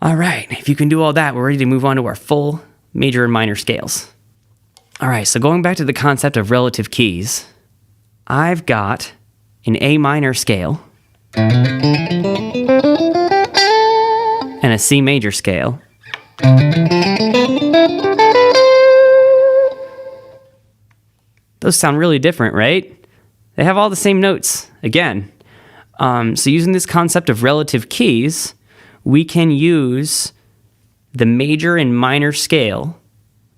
All right, if you can do all that, we're ready to move on to our full major and minor scales. All right, so going back to the concept of relative keys, I've got an A minor scale and a C major scale. Those sound really different, right? They have all the same notes, again. So using this concept of relative keys, we can use the major and minor scale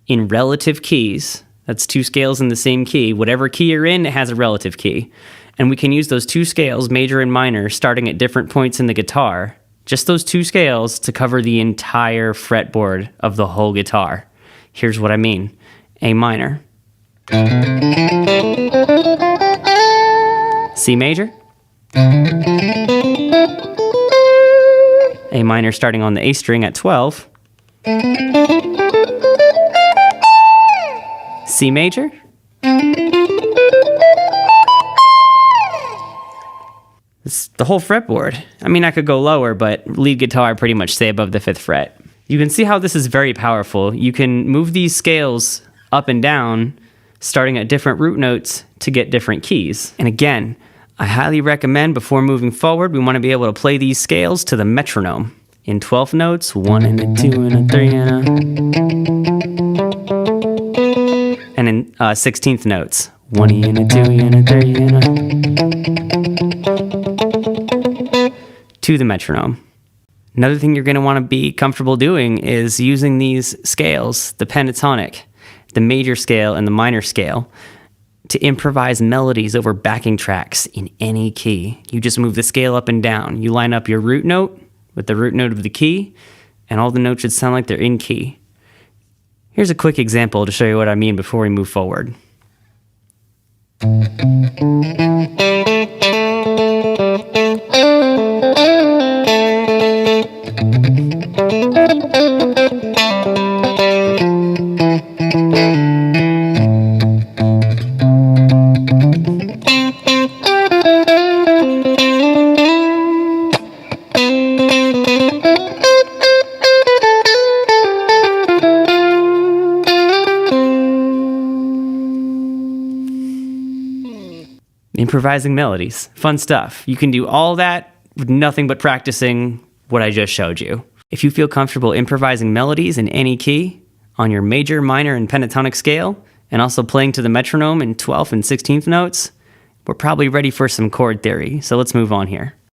in relative keys. That's two scales in the same key. Whatever key you're in, it has a relative key. And we can use those two scales, major and minor, starting at different points in the guitar, just those two scales, to cover the entire fretboard of the whole guitar. Here's what I mean. A minor. C major. A minor starting on the A string at 12. C major. It's the whole fretboard. I mean, I could go lower, but lead guitar pretty much stay above the 5th fret. You can see how this is very powerful. You can move these scales up and down, starting at different root notes to get different keys. And again, I highly recommend before moving forward, we want to be able to play these scales to the metronome. In 12th notes, 1 and a 2 and a 3 and in 16th notes, 1 and a 2 and a 3 and a, to the metronome. Another thing you're going to want to be comfortable doing is using these scales, the pentatonic, the major scale and the minor scale, to improvise melodies over backing tracks in any key. You just move the scale up and down. You line up your root note with the root note of the key, and all the notes should sound like they're in key. Here's a quick example to show you what I mean before we move forward. Improvising melodies. Fun stuff. You can do all that with nothing but practicing what I just showed you. If you feel comfortable improvising melodies in any key on your major, minor, and pentatonic scale, and also playing to the metronome in 12th and 16th notes, we're probably ready for some chord theory. So let's move on here.